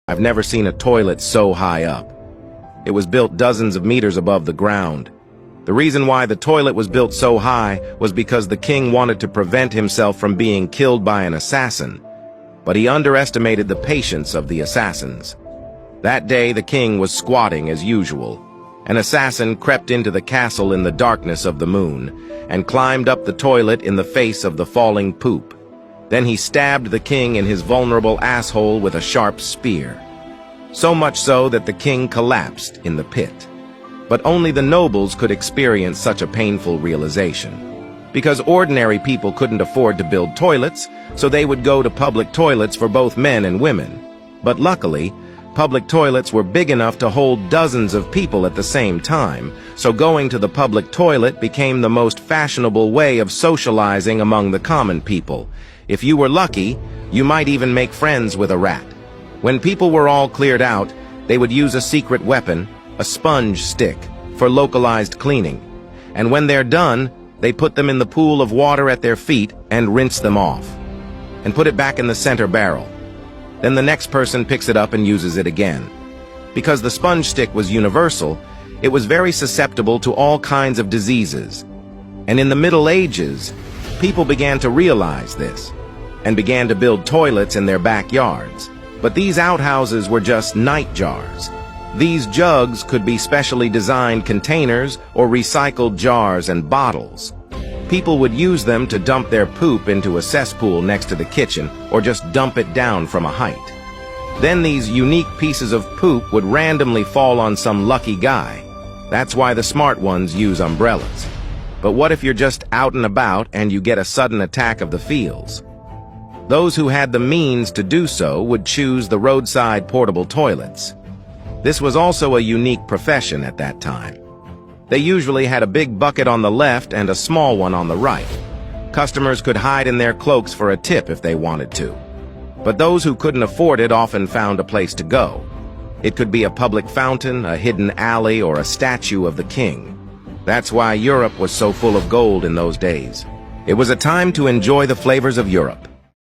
I've never seen a toilet so high up. It was built dozens of meters above the ground. The reason why the toilet was built so high was because the king wanted to prevent himself from being killed by an assassin, but he underestimated the patience of the assassins. That day the king was squatting as usual. An assassin crept into the castle in the darkness of the moon and climbed up the toilet in the face of the falling poop. Then he stabbed the king in his vulnerable asshole with a sharp spear. So much so that the king collapsed in the pit. But only the nobles could experience such a painful realization. Because ordinary people couldn't afford to build toilets, so they would go to public toilets for both men and women. But luckily, public toilets were big enough to hold dozens of people at the same time, so going to the public toilet became the most fashionable way of socializing among the common people. If you were lucky, you might even make friends with a rat. When people were all cleared out, they would use a secret weapon, a sponge stick, for localized cleaning. And when they're done, they put them in the pool of water at their feet and rinse them off, and put it back in the center barrel. Then the next person picks it up and uses it again. Because the sponge stick was universal, it was very susceptible to all kinds of diseases. And in the Middle Ages, people began to realize this, and began to build toilets in their backyards. But these outhouses were just night jars. These jugs could be specially designed containers or recycled jars and bottles. People would use them to dump their poop into a cesspool next to the kitchen, or just dump it down from a height. Then these unique pieces of poop would randomly fall on some lucky guy. That's why the smart ones use umbrellas. But what if you're just out and about and you get a sudden attack of the feels? Those who had the means to do so would choose the roadside portable toilets. This was also a unique profession at that time. They usually had a big bucket on the left and a small one on the right. Customers could hide in their cloaks for a tip if they wanted to. But those who couldn't afford it often found a place to go. It could be a public fountain, a hidden alley, or a statue of the king. That's why Europe was so full of gold in those days. It was a time to enjoy the flavors of Europe.